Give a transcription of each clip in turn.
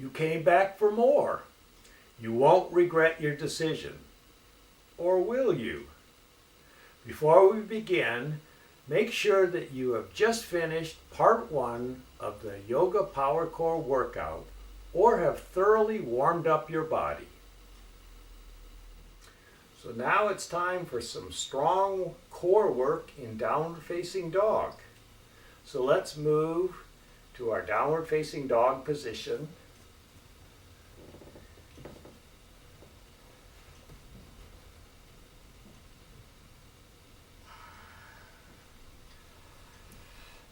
You came back for more. You won't regret your decision. Or will you? Before we begin, make sure that you have just finished part 1 of the Yoga Power Core workout or have thoroughly warmed up your body. So now it's time for some strong core work in downward facing dog. So let's move to our downward facing dog position.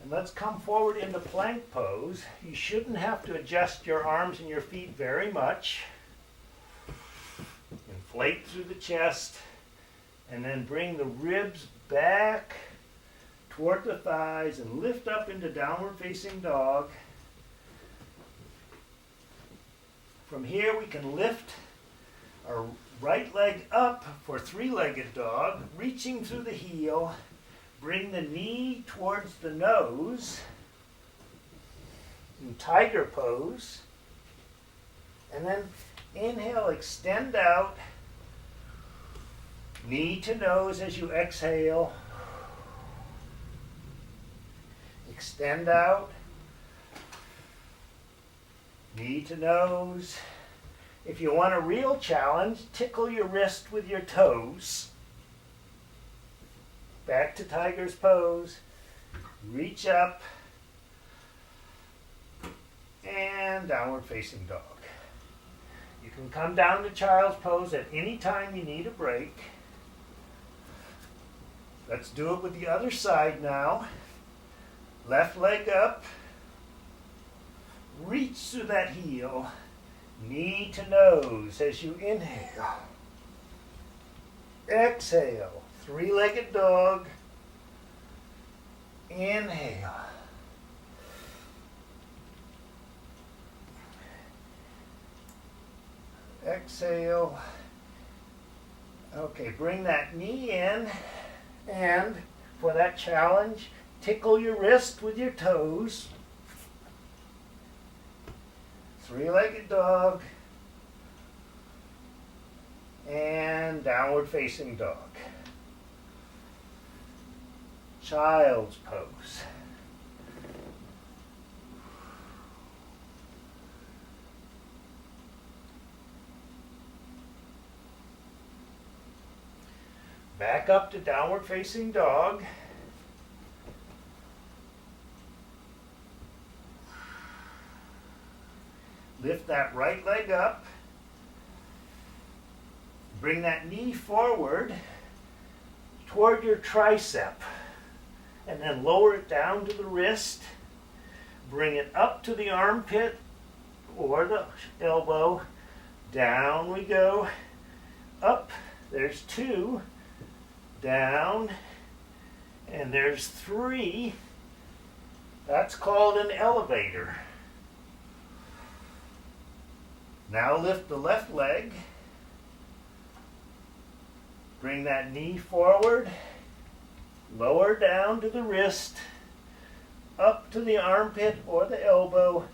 And let's come forward into plank pose. You shouldn't have to adjust your arms and your feet very much. Inflate through the chest and then bring the ribs back toward the thighs and lift up into downward facing dog. From here we can lift our right leg up for three-legged dog, reaching through the heel. Bring the knee towards the nose in tiger pose. And then inhale, extend out. Knee to nose as you exhale. Extend out. Knee to nose. If you want a real challenge, tickle your wrist with your toes. Back to tiger's pose. Reach up. And downward facing dog. You can come down to child's pose at any time you need a break. Let's do it with the other side now. Left leg up. Reach through that heel. Knee to nose as you inhale. Exhale. Three-legged dog. Inhale. Exhale. Okay, bring that knee in. And for that challenge, tickle your wrist with your toes. Three-legged dog. And downward facing dog. Child's pose. Back up to downward facing dog. Lift that right leg up. Bring that knee forward toward your tricep. And then lower it down to the wrist. Bring it up to the armpit or the elbow. Down we go. Up. There's 2. Down. And there's 3. That's called an elevator. Now lift the left leg. Bring that knee forward. Lower down to the wrist. Up to the armpit or the elbow.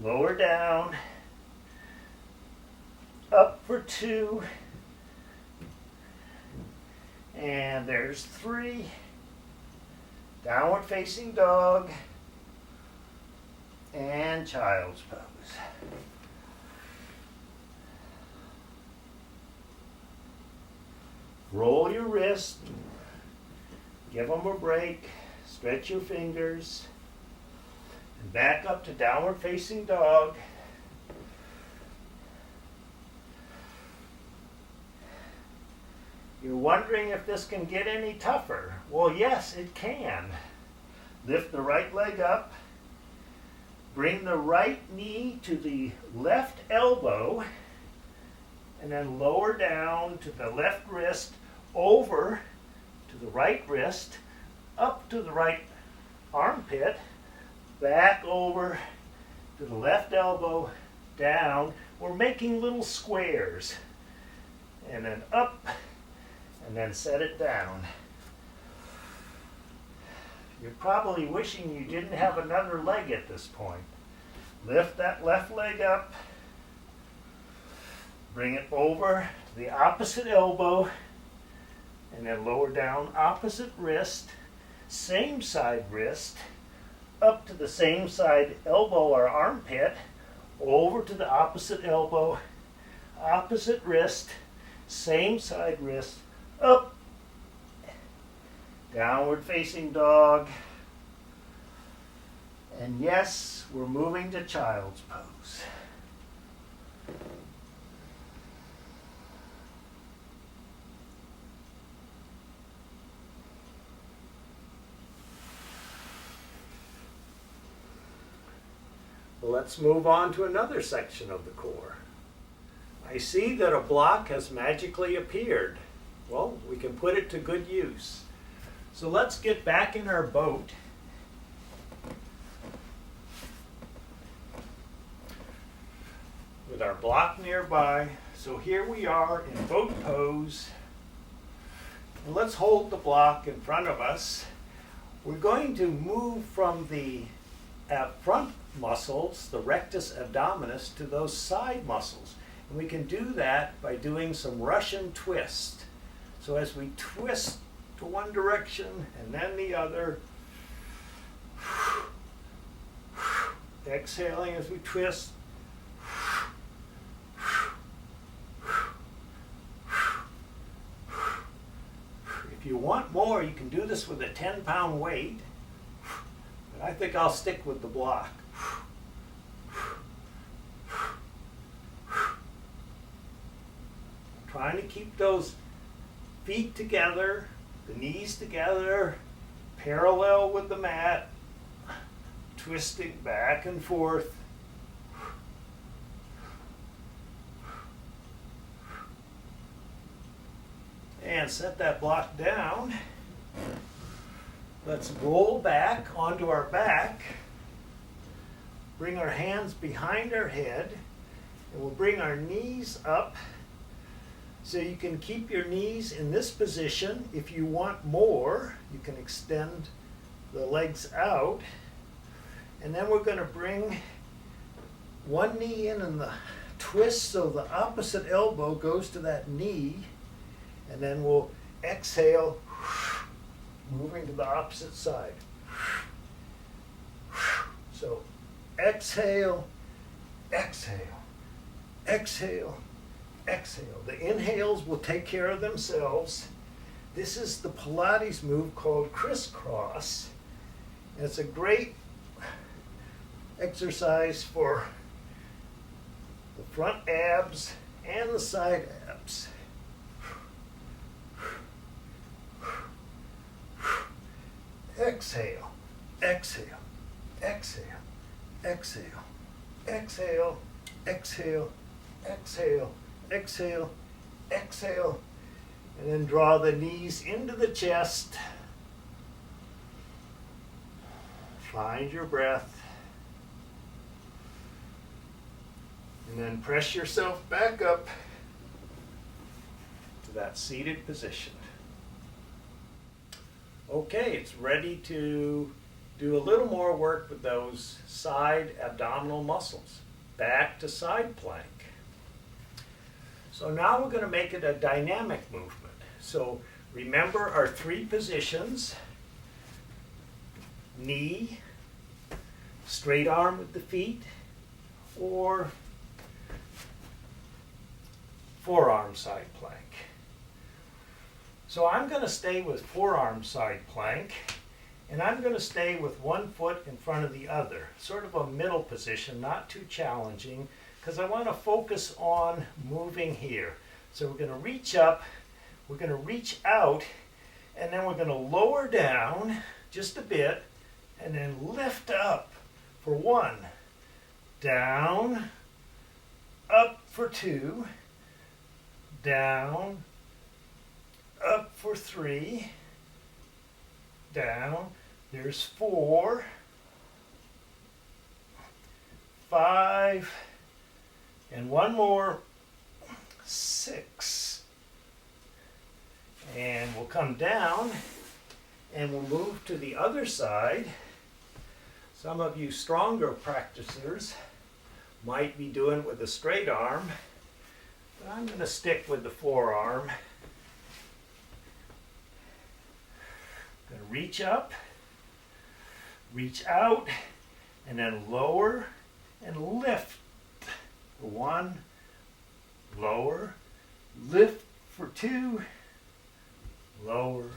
Lower down. Up for 2. And there's 3. Downward facing dog. And child's pose. Roll your wrist. Give them a break. Stretch your fingers. And back up to downward facing dog. You're wondering if this can get any tougher. Well, yes, it can. Lift the right leg up. Bring the right knee to the left elbow. And then lower down to the left wrist, over to the right wrist, up to the right armpit, back over to the left elbow, down. We're making little squares. And then up, and then set it down. You're probably wishing you didn't have another leg at this point. Lift that left leg up. Bring it over to the opposite elbow and then lower down opposite wrist, same side wrist, up to the same side elbow or armpit, over to the opposite elbow, opposite wrist, same side wrist, up, downward facing dog. And yes, we're moving to child's pose. Well, let's move on to another section of the core. I see that a block has magically appeared. Well, we can put it to good use. So let's get back in our boat. With our block nearby. So here we are in boat pose. And let's hold the block in front of us. We're going to move from the front muscles, the rectus abdominis, to those side muscles. And we can do that by doing some Russian twist. So as we twist to one direction and then the other, exhaling as we twist. If you want more, you can do this with a 10-pound weight, but I think I'll stick with the block. Trying to keep those feet together, the knees together, parallel with the mat, twisting back and forth. And set that block down. Let's roll back onto our back. Bring our hands behind our head, and we'll bring our knees up. So you can keep your knees in this position. If you want more, you can extend the legs out. And then we're going to bring one knee in and the twist so the opposite elbow goes to that knee. And then we'll exhale, moving to the opposite side. So exhale, exhale, exhale, exhale. The inhales will take care of themselves. This is the Pilates move called crisscross. And it's a great exercise for the front abs and the side abs. Exhale, exhale, exhale, exhale, exhale, exhale, exhale, exhale, exhale, and then draw the knees into the chest. Find your breath. And then press yourself back up to that seated position. Okay, it's ready to do a little more work with those side abdominal muscles. Back to side plank. So now we're going to make it a dynamic movement. So remember our three positions. Knee, straight arm with the feet, or forearm side plank. So I'm going to stay with forearm side plank, and I'm going to stay with one foot in front of the other, sort of a middle position, not too challenging, because I want to focus on moving here. So we're going to reach up, we're going to reach out, and then we're going to lower down just a bit, and then lift up for one, down, up for two, down, up for three, down, there's 4, 5, and one more, 6. And we'll come down and we'll move to the other side. Some of you stronger practicers might be doing it with the straight arm, but I'm going to stick with the forearm. Going to reach up, reach out, and then lower and lift. For 1, lower, lift for 2, lower.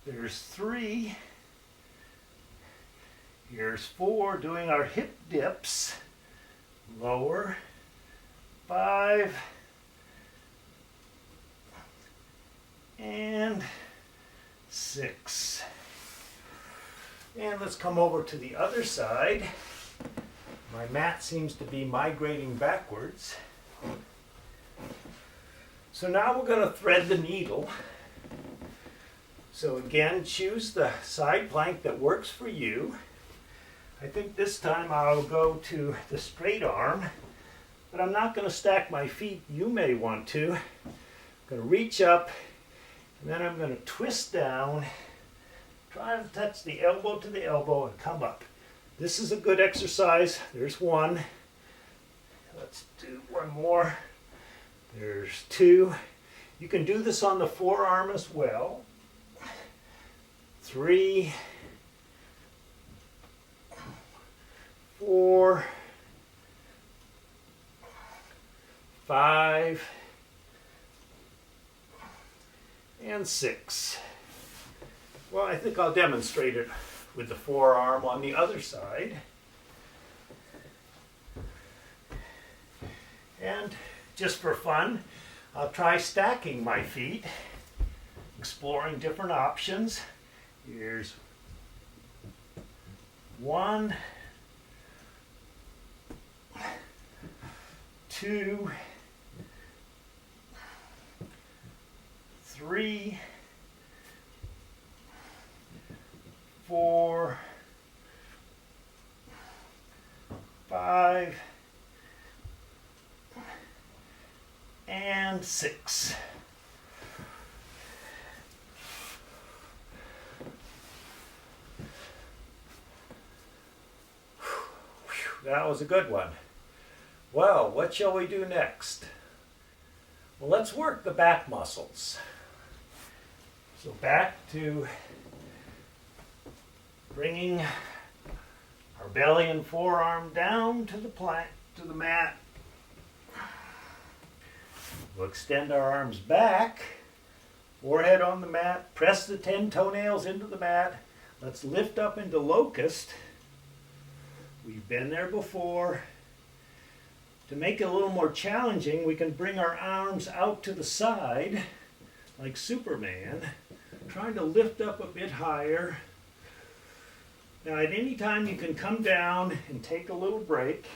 There's 3. Here's 4, doing our hip dips. Lower. 5. And 6. And let's come over to the other side. My mat seems to be migrating backwards. So now we're going to thread the needle. So again, choose the side plank that works for you. I think this time I'll go to the straight arm, but I'm not going to stack my feet. You may want to. I'm going to reach up, and then I'm going to twist down, try to touch the elbow to the elbow and come up. This is a good exercise. There's 1. Let's do 1 more. There's 2. You can do this on the forearm as well. 3, 4, 5, and 6. Well, I think I'll demonstrate it with the forearm on the other side. And just for fun, I'll try stacking my feet, exploring different options. Here's 1, 2, 3, 4, 5, and 6. That was a good one. Well, what shall we do next? Well, let's work the back muscles. So back to bringing our belly and forearm down to the plank, to the mat. We'll extend our arms back, forehead on the mat, press the 10 toenails into the mat. Let's lift up into locust. We've been there before. To make it a little more challenging, we can bring our arms out to the side, like Superman, trying to lift up a bit higher. Now, at any time, you can come down and take a little break,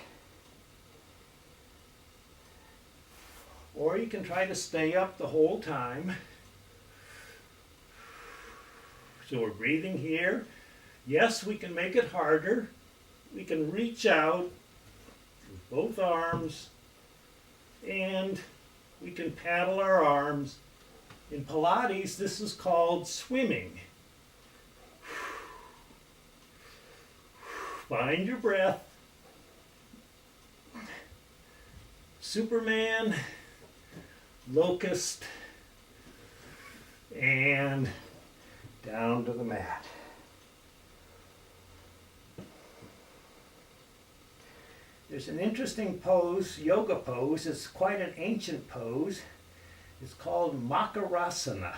or you can try to stay up the whole time. So we're breathing here. Yes, we can make it harder. We can reach out with both arms, and we can paddle our arms. In Pilates, this is called swimming. Find your breath. Superman, locust, and down to the mat. There's an interesting pose, yoga pose. It's quite an ancient pose. It's called Makarasana.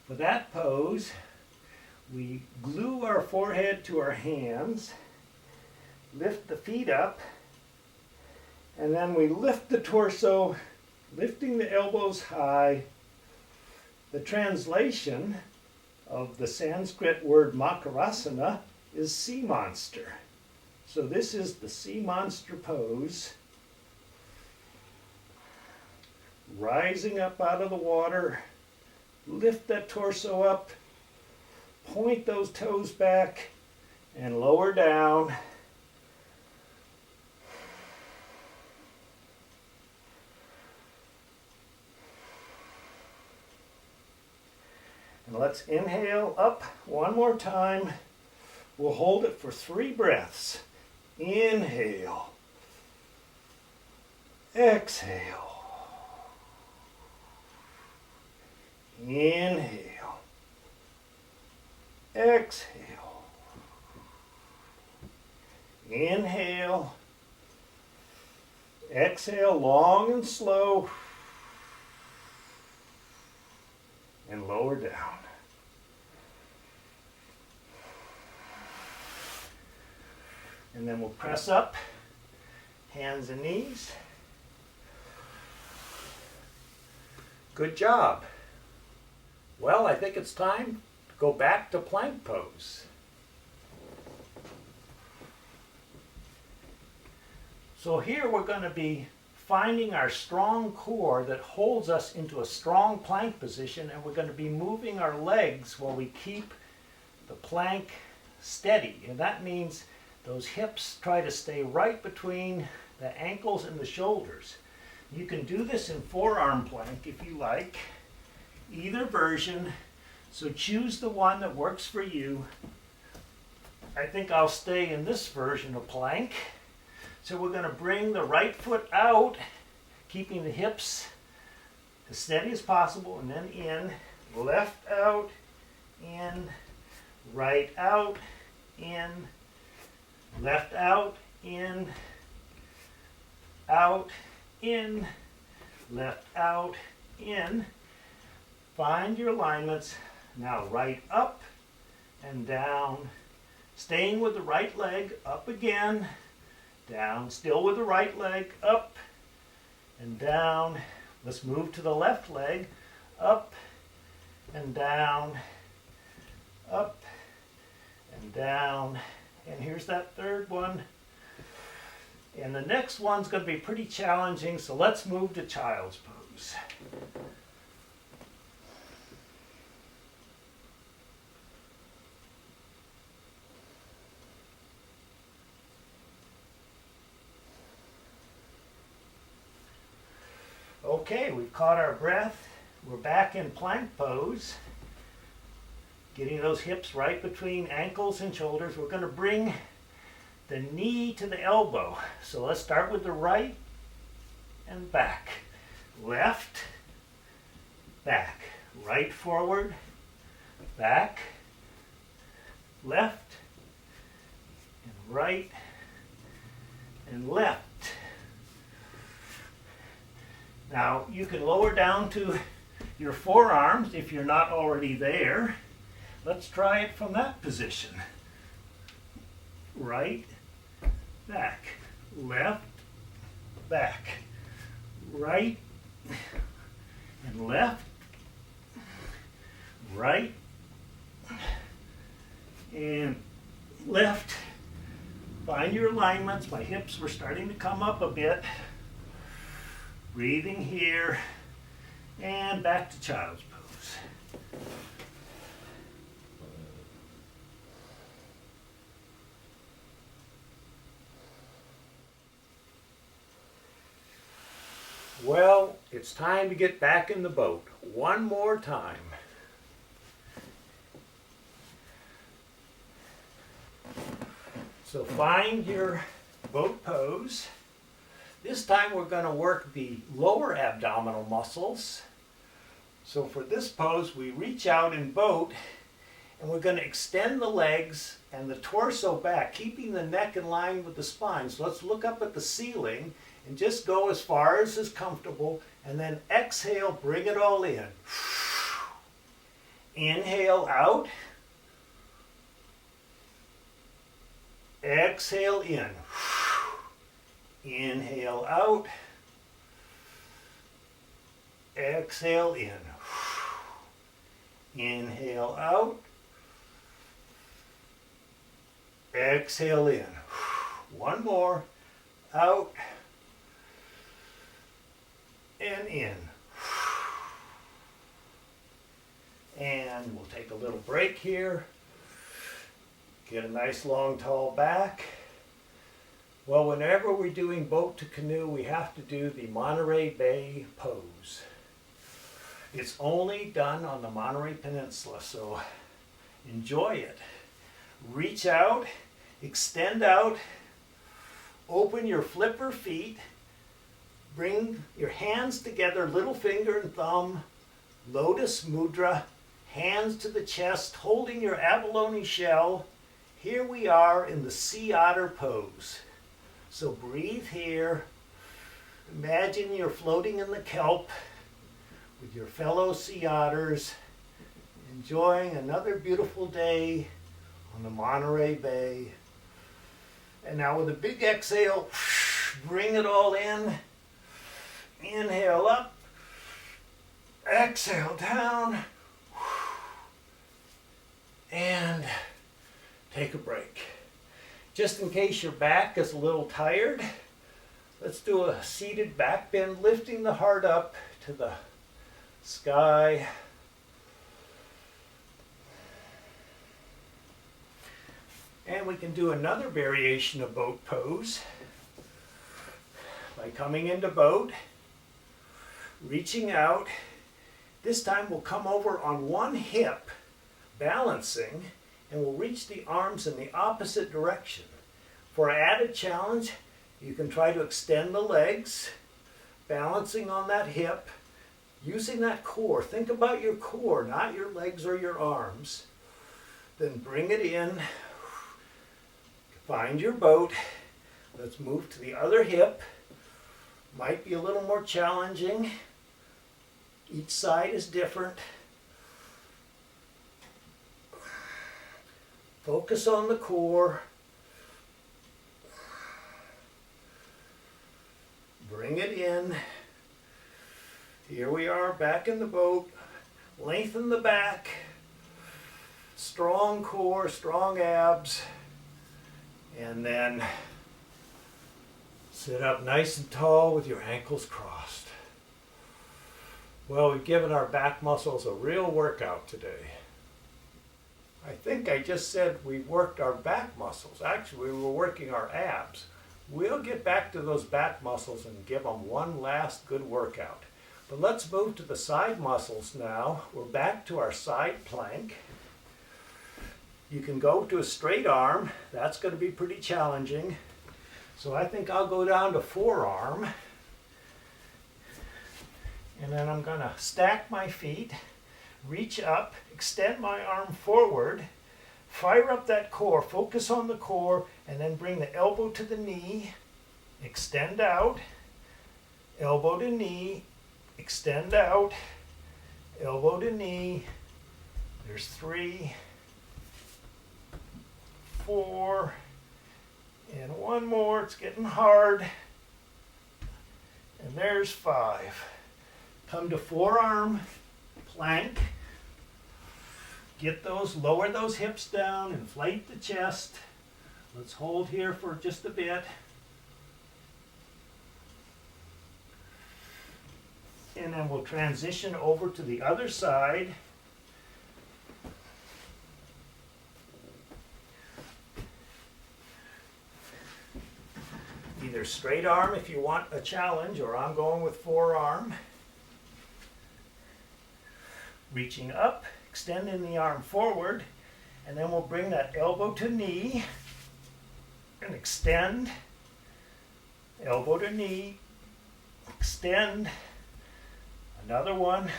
For that pose, we glue our forehead to our hands, lift the feet up, and then we lift the torso, lifting the elbows high. The translation of the Sanskrit word Makarasana is sea monster. So this is the sea monster pose. Rising up out of the water, lift that torso up, point those toes back, and lower down. And let's inhale up one more time. We'll hold it for 3 breaths. Inhale. Exhale. Inhale. Exhale. Inhale. Exhale long and slow. And lower down. And then we'll press up, hands and knees. Good job. Well, I think it's time to go back to plank pose. So here we're going to be finding our strong core that holds us into a strong plank position, and we're going to be moving our legs while we keep the plank steady. And that means those hips try to stay right between the ankles and the shoulders. You can do this in forearm plank if you like, either version, so choose the one that works for you. I think I'll stay in this version of plank. So we're going to bring the right foot out, keeping the hips as steady as possible, and then in, left out, in, right out, in, left out, in, out, in, left out, in. Find your alignments. Now right up and down, staying with the right leg, up again, down, still with the right leg, up and down. Let's move to the left leg, up and down, up and down. And here's that third one. And the next one's going to be pretty challenging, so let's move to child's pose. Okay, we've caught our breath. We're back in plank pose. Getting those hips right between ankles and shoulders. We're going to bring the knee to the elbow. So let's start with the right and back. Left, back. Right forward, back, left, and right, and left. Now you can lower down to your forearms if you're not already there. Let's try it from that position. Right, back, left, back, right, and left, right, and left. Find your alignments. My hips were starting to come up a bit. Breathing here, and back to child's pose. Well, it's time to get back in the boat one more time. So find your boat pose. This time we're going to work the lower abdominal muscles. So for this pose, we reach out in boat, and we're going to extend the legs and the torso back, keeping the neck in line with the spine. So let's look up at the ceiling and just go as far as is comfortable, and then exhale, bring it all in. Inhale out. Exhale in. Inhale out. Exhale in. Inhale out. Exhale in. One more. Out. And in. And we'll take a little break here. Get a nice long tall back. Well, whenever we're doing boat to canoe, we have to do the Monterey Bay pose. It's only done on the Monterey Peninsula, so enjoy it. Reach out, extend out, open your flipper feet, Bring your hands together, little finger and thumb, Lotus Mudra, hands to the chest, holding your abalone shell. Here we are in the sea otter pose. So breathe here. Imagine you're floating in the kelp with your fellow sea otters, enjoying another beautiful day on the Monterey Bay. And now with a big exhale, bring it all in. Inhale up, exhale down, and take a break. Just in case your back is a little tired, let's do a seated back bend, lifting the heart up to the sky. And we can do another variation of boat pose by coming into boat, reaching out. This time we'll come over on one hip, balancing, and we'll reach the arms in the opposite direction. For added challenge, you can try to extend the legs, balancing on that hip, using that core. Think about your core, not your legs or your arms. Then bring it in, find your boat. Let's move to the other hip. Might be a little more challenging. Each side is different. Focus on the core. Bring it in. Here we are back in the boat. Lengthen the back. Strong core, strong abs. And then sit up nice and tall with your ankles crossed. Well, we've given our back muscles a real workout today. I think I just said we worked our back muscles. Actually, we were working our abs. We'll get back to those back muscles and give them one last good workout. But let's move to the side muscles now. We're back to our side plank. You can go to a straight arm. That's going to be pretty challenging. So I think I'll go down to forearm. And then I'm going to stack my feet, reach up, extend my arm forward, fire up that core, focus on the core, and then bring the elbow to the knee, extend out, elbow to knee, extend out, elbow to knee. There's 3, 4, and one more. It's getting hard. And there's 5. Come to forearm plank. Get those, lower those hips down, inflate the chest. Let's hold here for just a bit. And then we'll transition over to the other side. Either straight arm if you want a challenge, or I'm going with forearm. Reaching up, extending the arm forward, and then we'll bring that elbow to knee and extend, elbow to knee, extend, another one,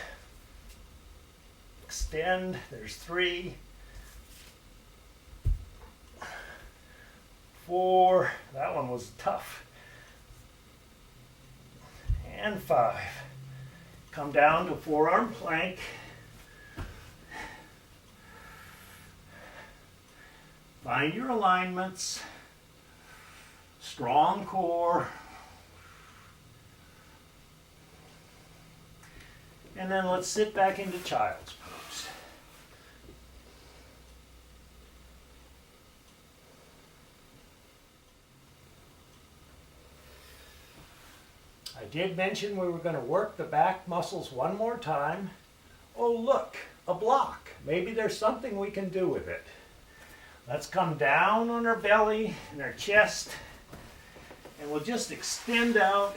extend, there's 3, 4, that one was tough, and 5. Come down to forearm plank. Find your alignments, strong core, and then let's sit back into child's pose. I did mention we were going to work the back muscles one more time. Oh look, a block. Maybe there's something we can do with it. Let's come down on our belly and our chest, and we'll just extend out,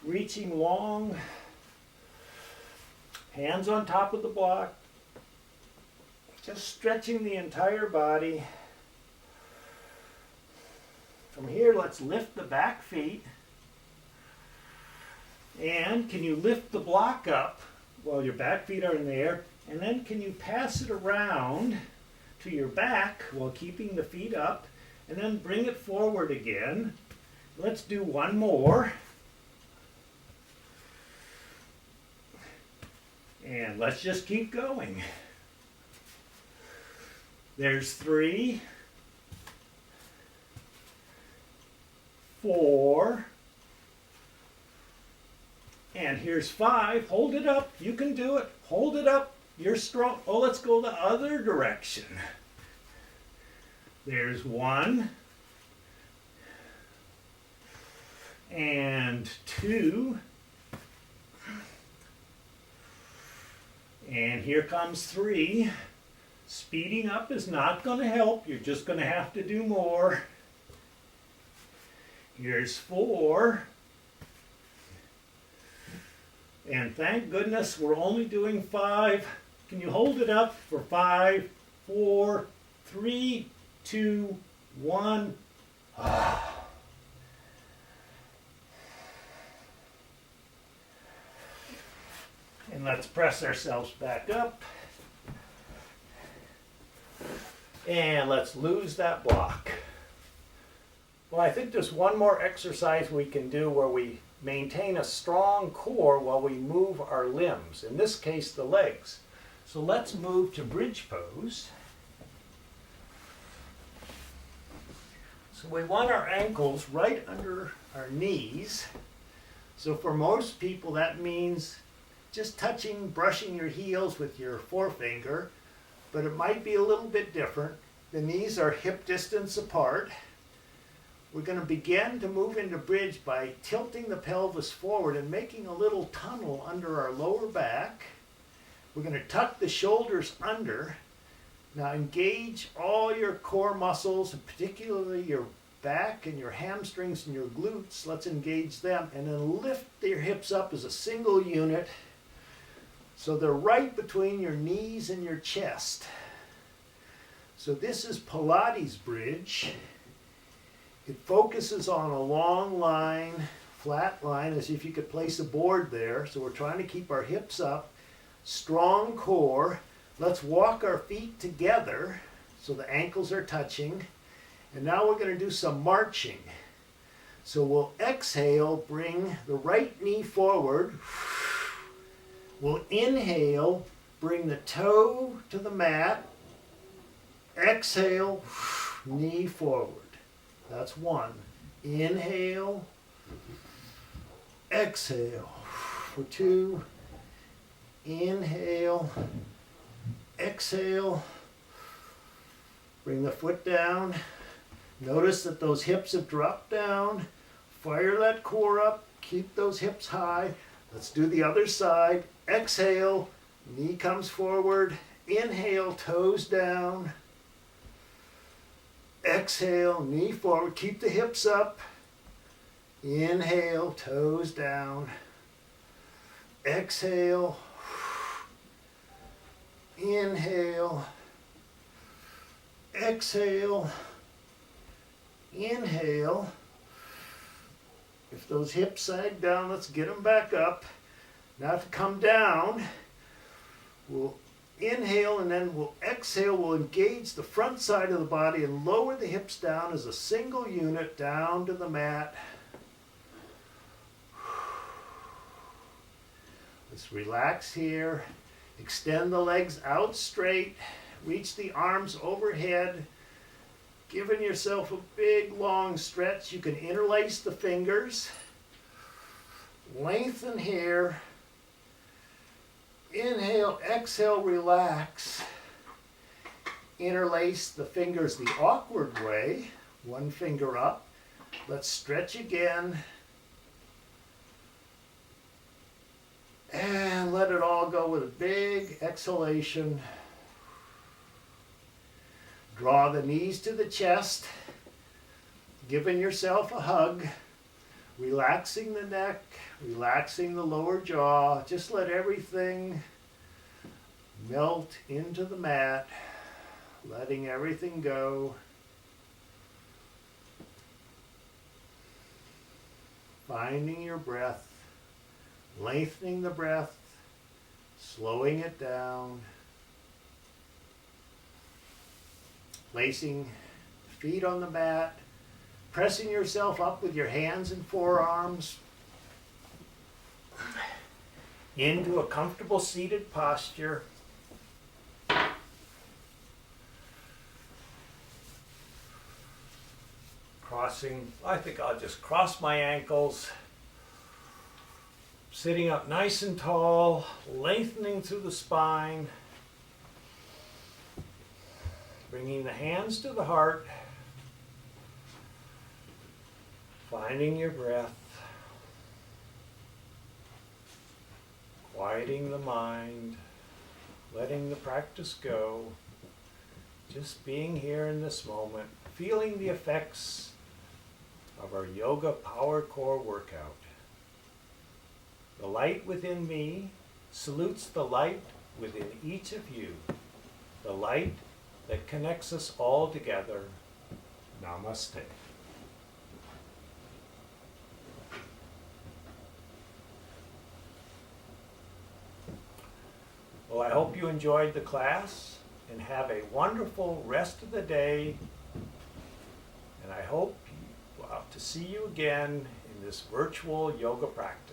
reaching long, hands on top of the block, just stretching the entire body. From here, let's lift the back feet, And can you lift the block up while your back feet are in the air? And then can you pass it around to your back while keeping the feet up? And then bring it forward again. Let's do one more. And let's just keep going. There's 3, 4, and here's 5. Hold it up. You can do it. Hold it up. You're strong. Oh, let's go the other direction. There's 1 and 2. And here comes 3. Speeding up is not going to help. You're just going to have to do more. Here's 4. And thank goodness we're only doing 5. Can you hold it up for 5, 4, 3, 2, 1. And let's press ourselves back up. And let's lose that block. Well, I think there's one more exercise we can do where we maintain a strong core while we move our limbs, in this case the legs. So let's move to bridge pose. So we want our ankles right under our knees. So for most people that means just touching, brushing your heels with your forefinger, but it might be a little bit different. The knees are hip distance apart. We're going to begin to move into bridge by tilting the pelvis forward and making a little tunnel under our lower back. We're going to tuck the shoulders under. Now engage all your core muscles, and particularly your back and your hamstrings and your glutes. Let's engage them, and then lift your hips up as a single unit so they're right between your knees and your chest. So this is Pilates bridge. It focuses on a long line, flat line, as if you could place a board there. So we're trying to keep our hips up, strong core. Let's walk our feet together so the ankles are touching. And now we're going to do some marching. So we'll exhale, bring the right knee forward. We'll inhale, bring the toe to the mat. Exhale, knee forward. That's 1. Inhale, exhale. For 2, inhale, exhale. Bring the foot down. Notice that those hips have dropped down. Fire that core up. Keep those hips high. Let's do the other side. Exhale, knee comes forward. Inhale, toes down. Exhale, knee forward. Keep the hips up. Inhale, toes down. Exhale. Inhale. Exhale. Inhale. If those hips sag down, let's get them back up. Now to come down, we'll inhale and then we'll exhale. We'll engage the front side of the body and lower the hips down as a single unit down to the mat. Let's relax here. Extend the legs out straight. Reach the arms overhead. Giving yourself a big long stretch. You can interlace the fingers. Lengthen here. Inhale, exhale, relax. Interlace the fingers the awkward way. One finger up. Let's stretch again. And let it all go with a big exhalation. Draw the knees to the chest, giving yourself a hug, relaxing the neck, relaxing the lower jaw. Just let everything melt into the mat, letting everything go. Finding your breath, lengthening the breath, slowing it down, placing feet on the mat, pressing yourself up with your hands and forearms into a comfortable seated posture. I think I'll just cross my ankles, sitting up nice and tall, lengthening through the spine, bringing the hands to the heart, finding your breath, quieting the mind, letting the practice go, just being here in this moment, feeling the effects of our yoga power core workout. The light within me salutes the light within each of you, the light that connects us all together. Namaste. Well, I hope you enjoyed the class and have a wonderful rest of the day. And I hope to see you again in this virtual yoga practice.